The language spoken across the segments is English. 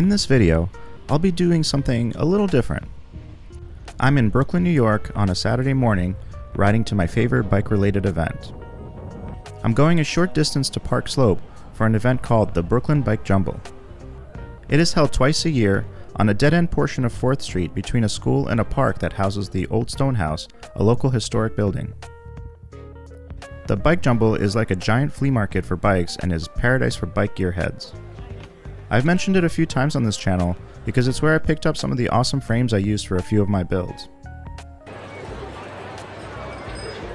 In this video, I'll be doing something a little different. I'm in Brooklyn, New York on a Saturday morning, riding to my favorite bike-related event. I'm going a short distance to Park Slope for an event called the Brooklyn Bike Jumble. It is held twice a year on a dead-end portion of 4th Street between a school and a park that houses the Old Stone House, a local historic building. The Bike Jumble is like a giant flea market for bikes and is paradise for bike gearheads. I've mentioned it a few times on this channel because it's where I picked up some of the awesome frames I used for a few of my builds.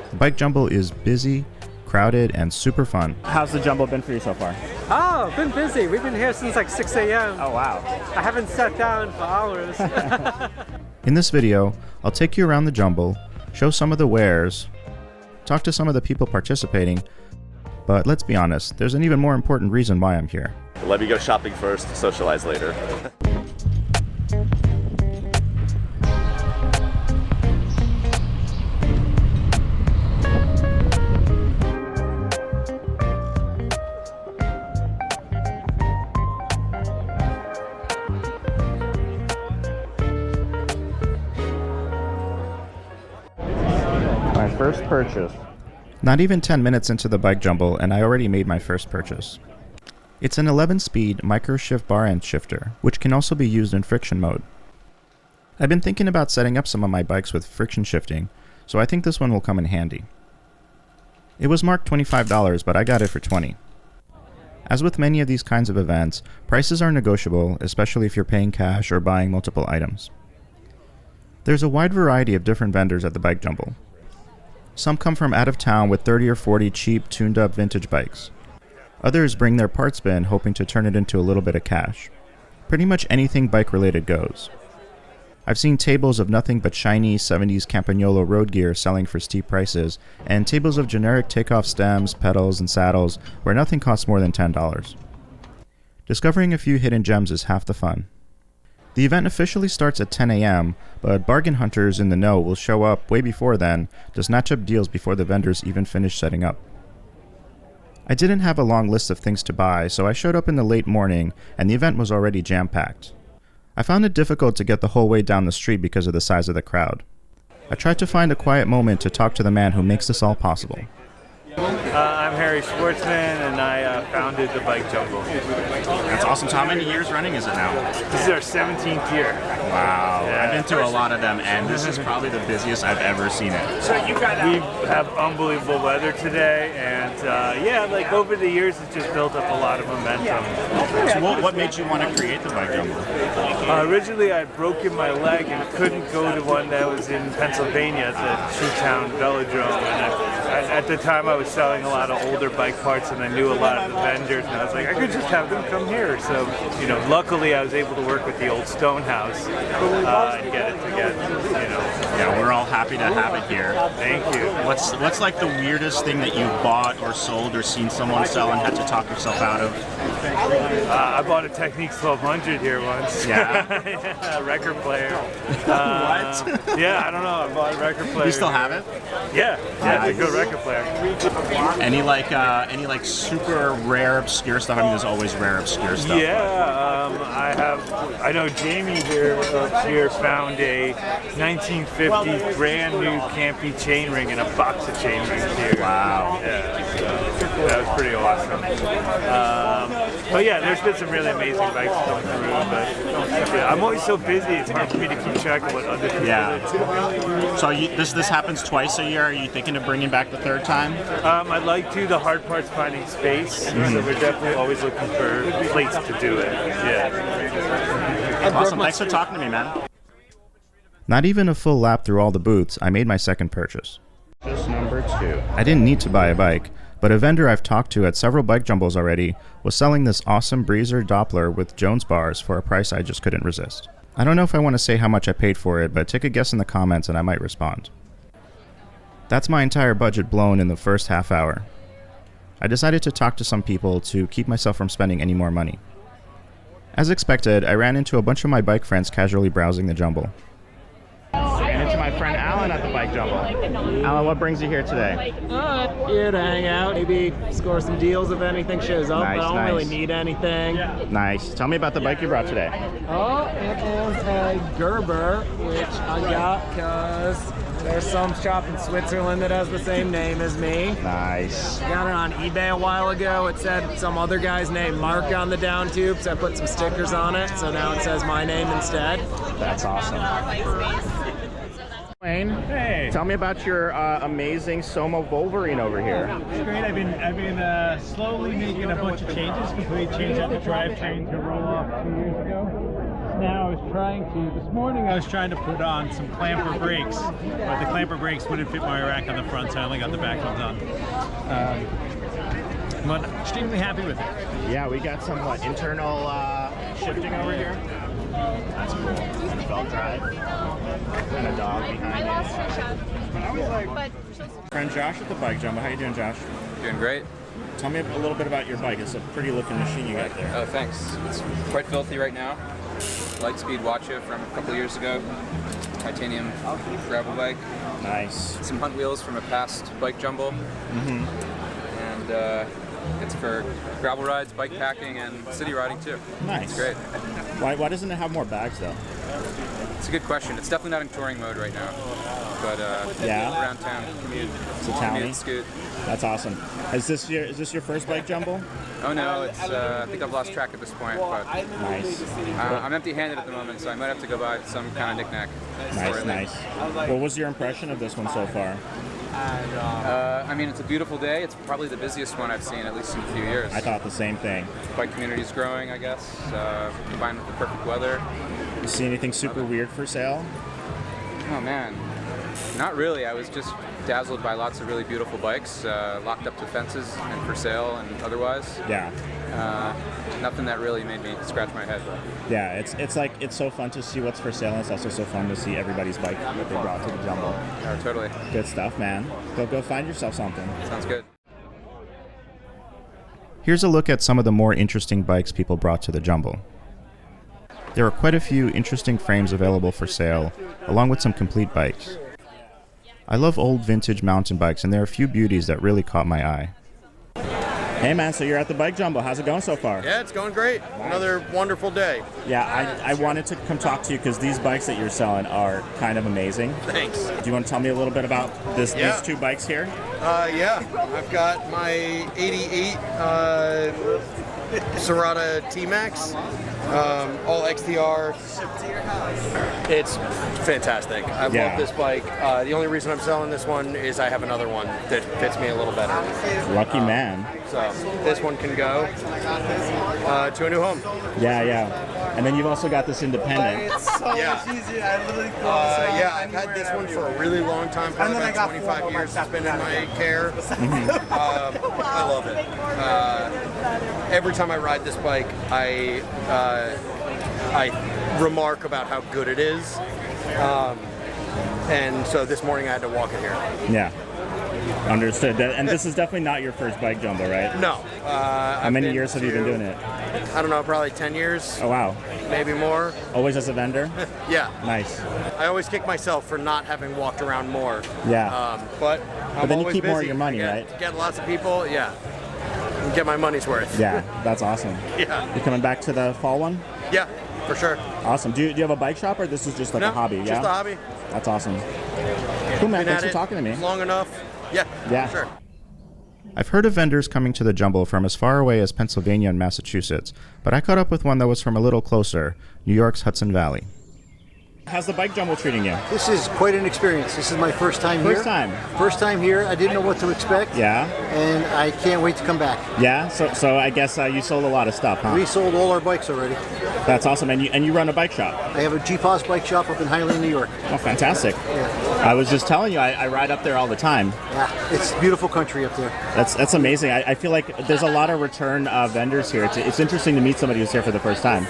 The Bike Jumble is busy, crowded, and super fun. How's the Jumble been for you so far? Oh, been busy. We've been here since like 6 a.m. Oh wow. I haven't sat down for hours. In this video, I'll take you around the Jumble, show some of the wares, talk to some of the people participating, but let's be honest, there's an even more important reason why I'm here. Let me go shopping first, socialize later. My first purchase. Not even 10 minutes into the Bike Jumble and I already made my first purchase. It's an 11-speed micro-shift bar end shifter, which can also be used in friction mode. I've been thinking about setting up some of my bikes with friction shifting, so I think this one will come in handy. It was marked $25, but I got it for $20. As with many of these kinds of events, prices are negotiable, especially if you're paying cash or buying multiple items. There's a wide variety of different vendors at the Bike Jumble. Some come from out of town with 30 or 40 cheap, tuned-up vintage bikes. Others bring their parts bin hoping to turn it into a little bit of cash. Pretty much anything bike-related goes. I've seen tables of nothing but shiny 70s Campagnolo road gear selling for steep prices, and tables of generic takeoff stems, pedals, and saddles where nothing costs more than $10. Discovering a few hidden gems is half the fun. The event officially starts at 10 a.m., but bargain hunters in the know will show up way before then to snatch up deals before the vendors even finish setting up. I didn't have a long list of things to buy, so I showed up in the late morning and the event was already jam-packed. I found it difficult to get the whole way down the street because of the size of the crowd. I tried to find a quiet moment to talk to the man who makes this all possible. I'm Harry Schwartzman, and I founded the Bike Jumble. That's awesome. So how many years running is it now? This is our 17th year. Wow. Yeah. I've been to a lot of them, and this is probably the busiest I've ever seen it. We have unbelievable weather today, and like over the years, it's just built up a lot of momentum. So what made you want to create the Bike Jumble? Originally, I had broken my leg and couldn't go to one that was in Pennsylvania at the Shoetown Velodrome, and at the time I was selling a lot of older bike parts and I knew a lot of the vendors and I was like, I could just have them come here. So, luckily I was able to work with the Old Stone House and get it together, Yeah, we're all happy to have it here. Thank you. What's like the weirdest thing that you bought or sold or seen someone sell and had to talk yourself out of? I bought a Technics 1200 here once. Yeah? A record player. What? Yeah, I don't know. I bought a record player. You still have it? Yeah, it's a good record player. Any super rare obscure stuff? I mean, there's always rare obscure stuff. Yeah, I know Jamie here found a 1950 brand new Campy chainring and a box of chain rings here. Wow. Yeah, so that was pretty awesome. But yeah, there's been some really amazing bikes going through, but yeah, I'm always so busy, it's hard for me to keep track of what other people do. So this happens twice a year. Are you thinking of bringing back the third time? I'd like to. The hard part's finding space, so we're definitely always looking for places to do it. Yeah. Awesome. Thanks for talking to me, man. Not even a full lap through all the booths, I made my second purchase. Purchase number 2. I didn't need to buy a bike, but a vendor I've talked to at several Bike Jumbles already was selling this awesome Breezer Doppler with Jones bars for a price I just couldn't resist. I don't know if I want to say how much I paid for it, but take a guess in the comments and I might respond. That's my entire budget blown in the first half hour. I decided to talk to some people to keep myself from spending any more money. As expected, I ran into a bunch of my bike friends casually browsing the Jumble. Ran into my friend Alan at the Bike Jumble. Alan, what brings you here today? Here to hang out, maybe score some deals if anything shows up. Nice, I don't nice. really need anything. Nice. Tell me about the bike you brought today. Oh, it is a Gerber, which I got because there's some shop in Switzerland that has the same name as me. Nice. Got it on eBay a while ago. It said some other guy's name, Mark, on the down tube, so I put some stickers on it, so now it says my name instead. That's awesome. Wayne, Hey. tell me about your amazing Soma Wolverine over here. It's great. I've been slowly making a bunch of changes. Completely changed out the drivetrain to roll off 2 years ago. Now this morning I was trying to put on some clamper brakes, but the clamper brakes wouldn't fit my rack on the front, so I only got the back one done. But extremely happy with it. Yeah, we got some internal shifting over here. That's cool. And a belt drive. And a dog behind it. Friend Josh at the Bike Jumble. How you doing, Josh? Doing great. Tell me a little bit about your bike. It's a pretty looking machine you got there. Oh, thanks. It's quite filthy right now. Lightspeed Watcha from a couple years ago. Titanium gravel bike. Nice. Some hunt wheels from a past bike jumble. And it's for gravel rides, bike packing, and city riding too. Nice. It's great. Why doesn't it have more bags though? It's a good question. It's definitely not in touring mode right now. But Yeah? around town, commute. It's a townie? Commute, scoot. That's awesome. Is this your first Bike Jumble? Oh no, it's I think I've lost track at this point, but Nice. I'm empty-handed at the moment, so I might have to go buy some kind of knick-knack. Nice. What was your impression of this one so far? I mean, it's a beautiful day. It's probably the busiest one I've seen, at least in a few years. I thought the same thing. Bike community is growing, I guess, combined with the perfect weather. You see anything super weird for sale? Oh man, not really. I was just dazzled by lots of really beautiful bikes, locked up to fences and for sale and otherwise. Yeah. Nothing that really made me scratch my head. Yeah, it's so fun to see what's for sale, and it's also so fun to see everybody's bike that they brought to the Jumble. Oh, totally. Good stuff, man. Go find yourself something. Sounds good. Here's a look at some of the more interesting bikes people brought to the Jumble. There are quite a few interesting frames available for sale, along with some complete bikes. I love old vintage mountain bikes, and there are a few beauties that really caught my eye. Hey man, so you're at the Bike Jumble. How's it going so far? Yeah, it's going great. Another wonderful day. Yeah, I wanted to come talk to you because these bikes that you're selling are kind of amazing. Thanks. Do you want to tell me a little bit about these two bikes here? Yeah, I've got my 88 Serrata T-Max, all XTR. It's fantastic. I love this bike. The only reason I'm selling this one is I have another one that fits me a little better. Lucky man. So this one can go to a new home. Yeah. And then you've also got this independent. Yeah, I've had this one for a really long time, probably about 25 years. It's been in my care. I love it. Every time I ride this bike, I remark about how good it is. And so this morning I had to walk it here. Yeah. Understood. And this is definitely not your first Bike Jumble, right? No. How many years have you been doing it? I don't know, probably 10 years. Oh, wow. Maybe more. Always as a vendor? Yeah. Nice. I always kick myself for not having walked around more. Yeah. But I'm then you always keep busy. more of your money, right? Get lots of people, yeah. And get my money's worth. Yeah, that's awesome. Yeah. You coming back to the fall one? Yeah, for sure. Awesome. Do you have a bike shop, or this is just like a hobby? Just a hobby. That's awesome. Cool, man. Thanks for talking to me. Long enough. Yeah. For sure. I've heard of vendors coming to the Jumble from as far away as Pennsylvania and Massachusetts, but I caught up with one that was from a little closer, New York's Hudson Valley. How's the Bike Jumble treating you? This is quite an experience. This is my first time here. First time here. I didn't know what to expect. Yeah. And I can't wait to come back. Yeah. So I guess you sold a lot of stuff, huh? We sold all our bikes already. That's awesome. And you run a bike shop? I have a G-Pos bike shop up in Highland, New York. Oh, fantastic. Yeah. I was just telling you, I ride up there all the time. Yeah, it's beautiful country up there. That's amazing. I feel like there's a lot of return vendors here. It's interesting to meet somebody who's here for the first time.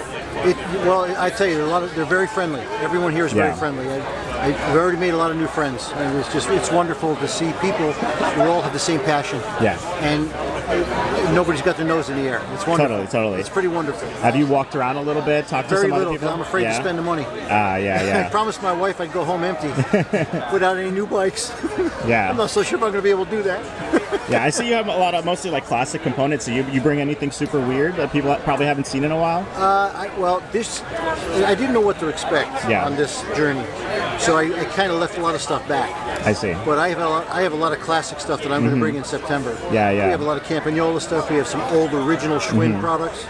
Well, I tell you, they're very friendly. Everyone here is very friendly. I've already made a lot of new friends, and it's wonderful to see people who all have the same passion. Yeah. And nobody's got their nose in the air. It's wonderful. Totally. It's pretty wonderful. Have you walked around a little bit, talked to Very some other little, people? 'cause I'm afraid to spend the money. Yeah. I promised my wife I'd go home empty without any new bikes. Yeah. I'm not so sure if I'm going to be able to do that. Yeah, I see you have a lot of mostly like classic components. So you bring anything super weird that people probably haven't seen in a while? I didn't know what to expect on this journey, so I kind of left a lot of stuff back. I see. But I have a lot of classic stuff that I'm going to bring in September. Yeah. We have a lot of Campagnola stuff. We have some old original Schwinn products.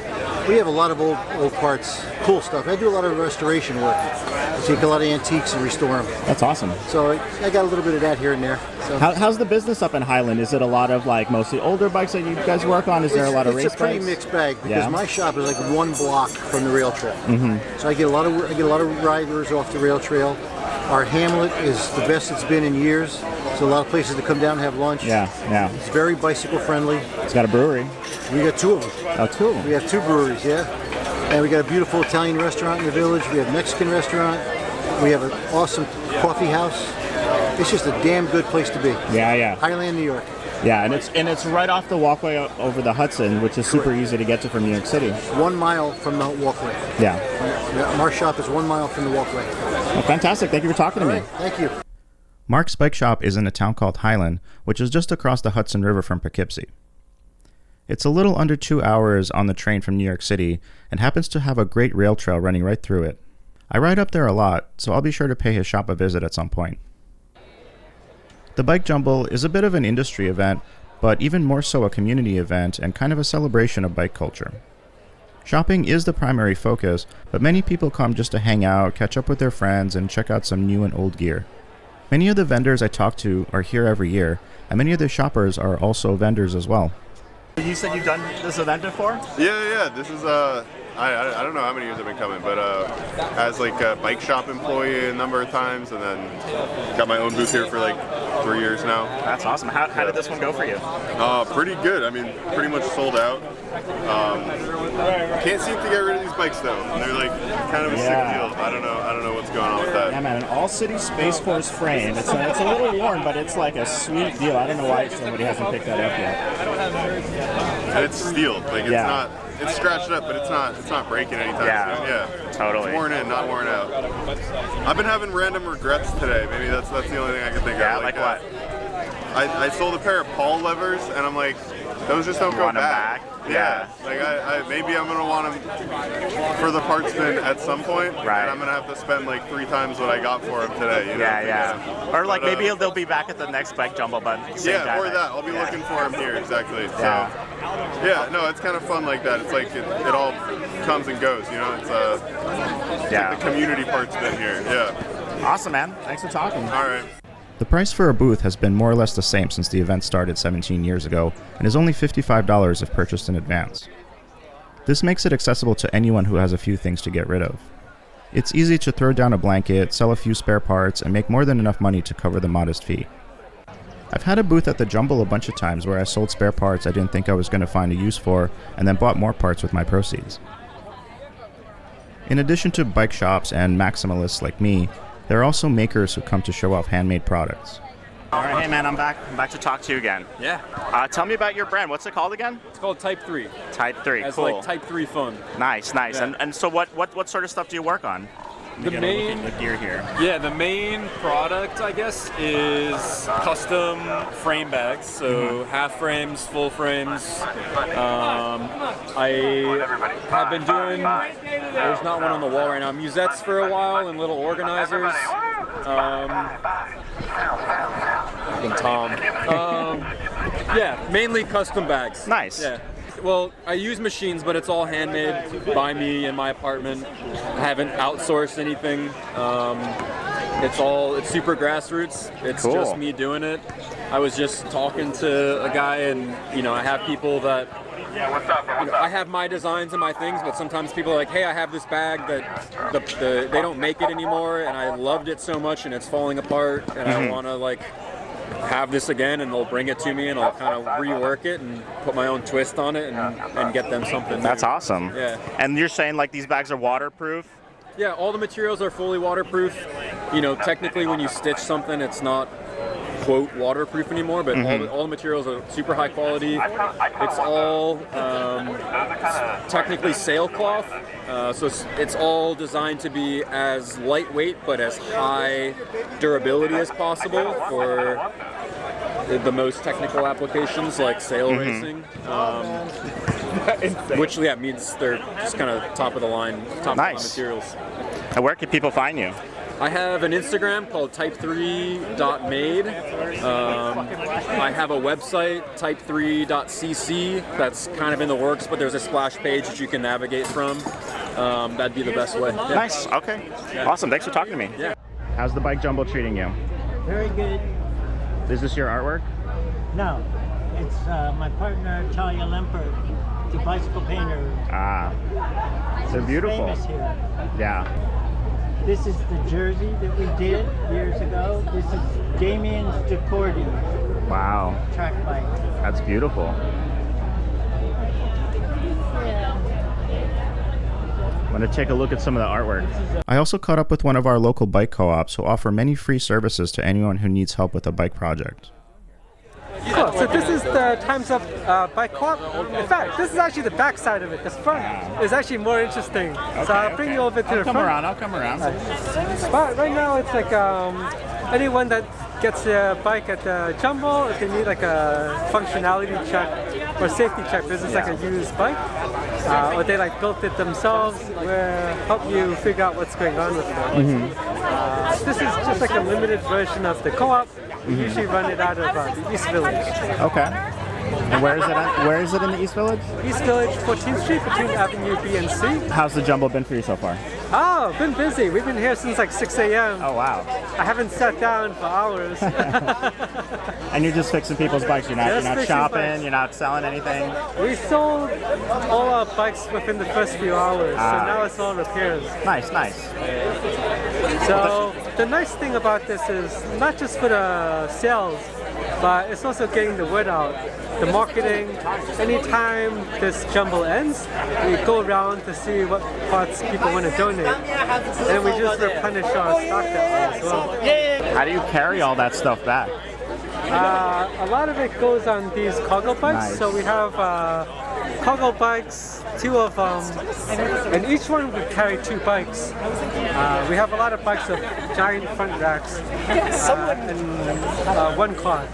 We have a lot of old parts, cool stuff. I do a lot of restoration work. I take a lot of antiques and restore them. That's awesome. So I got a little bit of that here and there. So. How's the business up in Highland? Is it a lot of like mostly older bikes that you guys work on? Is there a lot of race bikes? It's a pretty mixed bag because my shop is like one block from the rail trail. So I get a lot of riders off the rail trail. Our hamlet is the best it's been in years. So a lot of places to come down and have lunch. Yeah. It's very bicycle friendly. It's got a brewery. We got two of them. Oh, two of them. We have two breweries, yeah. And we got a beautiful Italian restaurant in the village. We have a Mexican restaurant. We have an awesome coffee house. It's just a damn good place to be. Yeah. Highland, New York. Yeah, and it's right off the walkway over the Hudson, which is super easy to get to from New York City. 1 mile from the walkway. Yeah. Our shop is 1 mile from the walkway. Well, fantastic. Thank you for talking to me. Thank you. Mark's bike shop is in a town called Highland, which is just across the Hudson River from Poughkeepsie. It's a little under 2 hours on the train from New York City and happens to have a great rail trail running right through it. I ride up there a lot, so I'll be sure to pay his shop a visit at some point. The Bike Jumble is a bit of an industry event, but even more so a community event and kind of a celebration of bike culture. Shopping is the primary focus, but many people come just to hang out, catch up with their friends, and check out some new and old gear. Many of the vendors I talk to are here every year, and many of the shoppers are also vendors as well. You said you've done this event before? Yeah. This is I don't know how many years I've been coming, but as like a bike shop employee a number of times, and then got my own booth here for like 3 years now. That's awesome. How did this one go for you? Pretty good. I mean, pretty much sold out. Can't seem to get rid of these bikes though. They're like kind of a sick deal. I don't know what's going on with that. Yeah, man, an all-city Space Force frame. It's a little worn, but it's like a sweet deal. I don't know why somebody hasn't picked that up yet. And it's steel. Like it's not. It's scratched up, but it's not breaking anytime soon. Yeah, totally. It's worn in, not worn out. I've been having random regrets today. Maybe that's the only thing I can think of. Yeah, like what? I sold a pair of Paul levers, and I'm like, those just don't go back. Yeah. Like maybe I'm gonna want them for the parts bin at some point. Right. And I'm gonna have to spend like 3 times what I got for them today. You know? Yeah. Or like maybe they'll be back at the next Bike Jumble, but same time. Or that. I'll be looking for them here exactly. So. Yeah, no, it's kind of fun like that. It's like it all comes and goes, you know? It's like the community part's been here, Awesome, man. Thanks for talking. All right. The price for a booth has been more or less the same since the event started 17 years ago and is only $55 if purchased in advance. This makes it accessible to anyone who has a few things to get rid of. It's easy to throw down a blanket, sell a few spare parts, and make more than enough money to cover the modest fee. I've had a booth at the Jumble a bunch of times where I sold spare parts I didn't think I was going to find a use for, and then bought more parts with my proceeds. In addition to bike shops and maximalists like me, there are also makers who come to show off handmade products. All right, hey man, I'm back to talk to you again. Yeah. Tell me about your brand. What's it called again? It's called Type 3. Type 3, As cool. like Type 3 fun. Nice. Yeah. And so what sort of stuff do you work on? The main gear here. Yeah, the main product, I guess, is custom frame bags. So half frames, full frames. I have been doing. There's not one on the wall right now. Musettes for a while and little organizers. And Tom. Yeah, mainly custom bags. Nice. Yeah. Well, I use machines, but it's all handmade by me in my apartment. I haven't outsourced anything. It's super grassroots. It's cool. Just me doing it. I was just talking to a guy, and I have people that. I have my designs and my things, but sometimes people are like, "Hey, I have this bag that they don't make it anymore, and I loved it so much, and it's falling apart, and I want to have this again," and they'll bring it to me, and I'll kind of rework it and put my own twist on it and get them something. That's new. awesome. Yeah. And you're saying these bags are waterproof? Yeah, all the materials are fully waterproof. Technically when you stitch something, it's not quote waterproof anymore, but all the materials are super high quality. It's all technically sailcloth, so it's all designed to be as lightweight but as high durability as possible for the most technical applications like sail racing, which means they're just kind of top of the line materials. And where can people find you? I have an Instagram called type3.made. I have a website, type3.cc, that's kind of in the works, but there's a splash page that you can navigate from. That'd be the best way. Yeah. Nice, okay. Awesome, thanks for talking to me. Yeah. How's the Bike Jumble treating you? Very good. Is this your artwork? No, it's my partner, Talia Lempert, the bicycle painter. Ah, so beautiful. Famous here. Yeah. This is the jersey that we did years ago. This is Damien's Decordi. Wow. Track bike. That's beautiful. I'm going to take a look at some of the artwork. I also caught up with one of our local bike co-ops who offer many free services to anyone who needs help with a bike project. Cool. So this is the Time's Up bike co-op. In fact, this is actually the back side of it. This front is actually more interesting. So I'll bring you over to the front. I'll come around. But right now it's like anyone that gets a bike at the Jumble, if they need like a functionality check or safety check, this is like a used bike, or they like built it themselves, we'll help you figure out what's going on with it. This is just like a limited version of the co-op. We usually run it out of the East Village. Okay. And where is it at? Where is it in the East Village? East Village, 14th Street, between Avenue B and C. How's the Jumble been for you so far? Oh, been busy. We've been here since like 6 a.m. Oh, wow. I haven't sat down for hours. And you're just fixing people's bikes? You're not shopping? Bikes. You're not selling anything? We sold all our bikes within the first few hours, so now it's all repairs. Nice. So the nice thing about this is not just for the sales, but it's also getting the word out. The marketing, anytime this Jumble ends, we go around to see what parts people want to donate. And we just replenish our stock that way as well. How do you carry all that stuff back? A lot of it goes on these cargo bikes. Nice. So we have cargo bikes, 2 of them, and each one would carry 2 bikes. We have a lot of bikes with giant front racks and 1 car.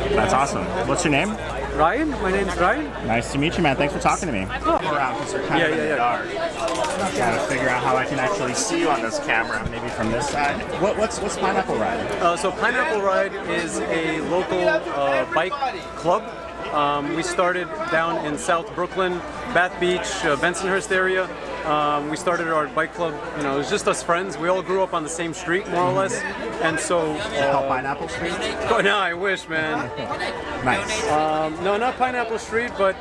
That's awesome. What's your name? Ryan. My name's Ryan. Nice to meet you, man. Thanks for talking to me. Come around because you're kind of in the dark. Gotta figure out how I can actually see you on this camera. Maybe from this side. What's Pineapple Ride? So Pineapple Ride is a local bike club. We started down in South Brooklyn, Bath Beach, Bensonhurst area. We started our bike club, it was just us friends. We all grew up on the same street, more or less. And so... Pineapple Street? Oh, no, I wish, man. Nice. No, not Pineapple Street, but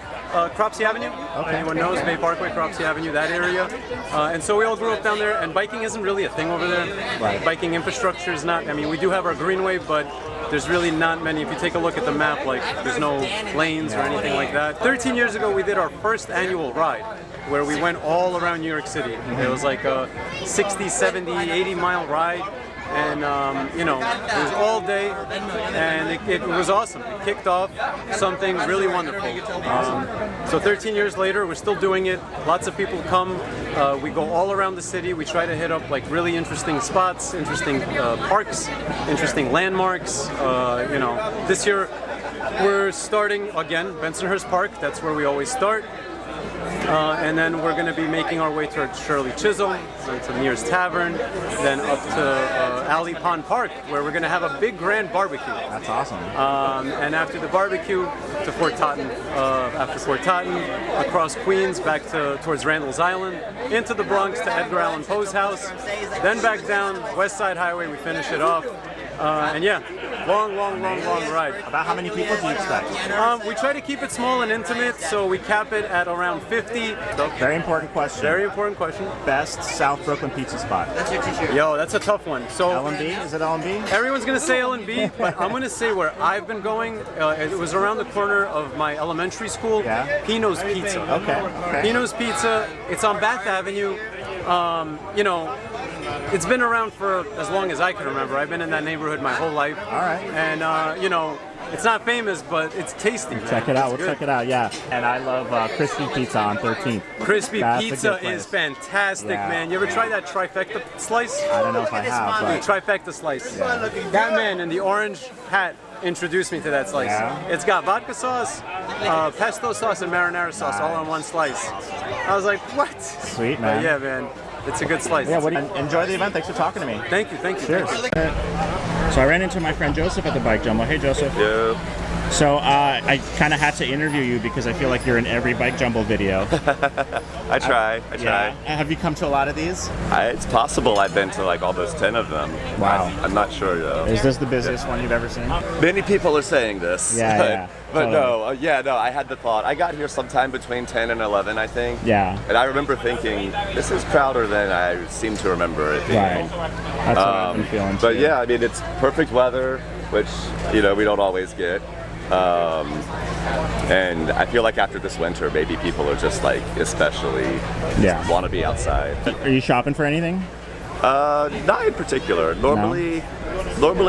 Cropsey Avenue. Okay. Anyone knows Bay Parkway, Cropsey Avenue, that area. And so we all grew up down there, and biking isn't really a thing over there. Right. Biking infrastructure is not, we do have our greenway, but there's really not many. If you take a look at the map, there's no lanes or anything like that. 13 years ago, we did our first annual ride, where we went all around New York City. It was like a 60, 70, 80-mile ride. And, it was all day, and it was awesome. It kicked off something really wonderful. So 13 years later, we're still doing it. Lots of people come. We go all around the city. We try to hit up really interesting spots, interesting parks, interesting landmarks. This year we're starting again, Bensonhurst Park. That's where we always start. And then we're going to be making our way towards Shirley Chisholm, to Mears Tavern, then up to Alley Pond Park, where we're going to have a big grand barbecue. That's awesome. And after the barbecue, to Fort Totten. After Fort Totten, across Queens, back towards Randall's Island, into the Bronx to Edgar Allan Poe's house, then back down West Side Highway, we finish it off. And yeah, long ride. About how many people do you expect? We try to keep it small and intimate, so we cap it at around 50. Very important question. Very important question. Best South Brooklyn pizza spot? Yo, that's a tough one. So L&B? Is it L&B? Everyone's going to say L&B, but I'm going to say where I've been going. It was around the corner of my elementary school. Yeah. Pino's Pizza. Okay. Pino's Pizza. It's on Bath Avenue. it's been around for as long as I can remember. I've been in that neighborhood my whole life. All right. And, you know, it's not famous, but it's tasty. Man. Check it out. It's We'll good. check it out. Yeah. And I love Crispy Pizza on 13th. Crispy That's a Pizza good place. is fantastic, Yeah. man. You ever try that trifecta slice? I don't know if I have, but Trifecta slice. That man in the orange hat introduced me to that slice. Yeah. It's got vodka sauce, pesto sauce, and marinara sauce all in one slice. I was like, what? Sweet, But man. yeah, man. It's a good slice. Yeah, enjoy the event. Thanks for talking to me. Thank you, thank you. Cheers. Thank you. So I ran into my friend Joseph at the Bike Jumble. Hey, Joseph. Yeah. So I kind of had to interview you because I feel like you're in every Bike Jumble video. I try. Yeah. Have you come to a lot of these? It's possible I've been to like almost 10 of them. Wow. I'm not sure though. Is this the busiest one you've ever seen? Many people are saying this. Yeah, but, yeah. But Totally. no, I had the thought. I got here sometime between 10 and 11, I think. Yeah. And I remember thinking, this is crowded than I seem to remember it being. Right. That's what I've been feeling But too. yeah, I mean, it's perfect weather, which, you know, we don't always get. And I feel like after this winter, maybe people are just like, especially want to be outside. Are you shopping for anything? Not in particular. Normally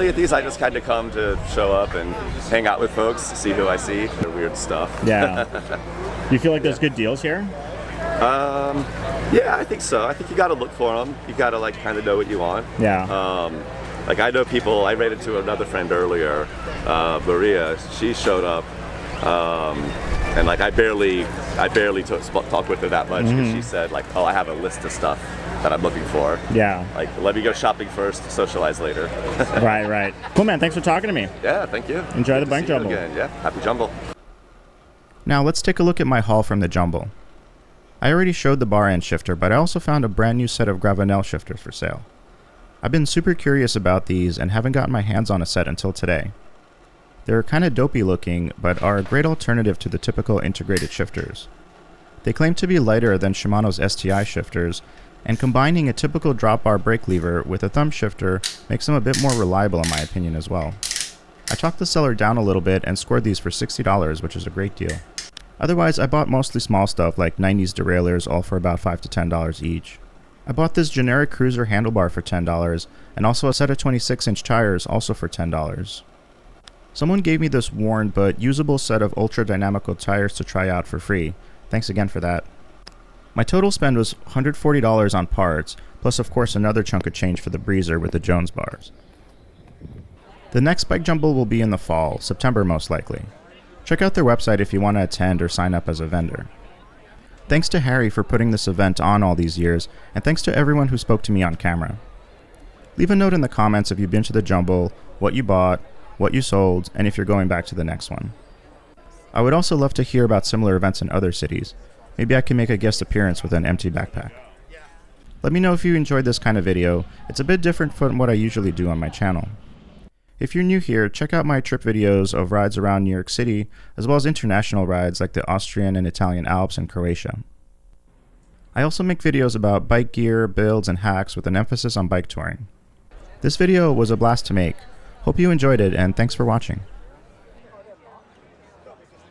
at these, I just kind of come to show up and hang out with folks, see who I see, the weird stuff. Yeah. You feel like there's good deals here? Yeah, I think so. I think you got to look for them. You got to like kind of know what you want. Yeah. Like I know people. I ran into another friend earlier, Maria. She showed up, and like I barely talked with her that much because she said like, "Oh, I have a list of stuff that I'm looking for." Yeah. Like, let me go shopping first, socialize later. Right. Cool, man. Thanks for talking to me. Yeah, thank you. Enjoy the Good to Bike see you Jumble. again. Yeah, happy Jumble. Now let's take a look at my haul from the Jumble. I already showed the bar end shifter, but I also found a brand new set of Gravenel shifters for sale. I've been super curious about these and haven't gotten my hands on a set until today. They're kind of dopey looking, but are a great alternative to the typical integrated shifters. They claim to be lighter than Shimano's STI shifters, and combining a typical drop bar brake lever with a thumb shifter makes them a bit more reliable in my opinion as well. I talked the seller down a little bit and scored these for $60, which is a great deal. Otherwise, I bought mostly small stuff like 90s derailleurs, all for about $5 to $10 each. I bought this generic cruiser handlebar for $10, and also a set of 26-inch tires also for $10. Someone gave me this worn but usable set of ultra dynamical tires to try out for free. Thanks again for that. My total spend was $140 on parts, plus of course another chunk of change for the Breezer with the Jones bars. The next Bike Jumble will be in the fall, September most likely. Check out their website if you want to attend or sign up as a vendor. Thanks to Harry for putting this event on all these years, and thanks to everyone who spoke to me on camera. Leave a note in the comments if you've been to the Jumble, what you bought, what you sold, and if you're going back to the next one. I would also love to hear about similar events in other cities. Maybe I can make a guest appearance with an empty backpack. Let me know if you enjoyed this kind of video. It's a bit different from what I usually do on my channel. If you're new here, check out my trip videos of rides around New York City, as well as international rides like the Austrian and Italian Alps and Croatia. I also make videos about bike gear, builds, and hacks with an emphasis on bike touring. This video was a blast to make. Hope you enjoyed it, and thanks for watching.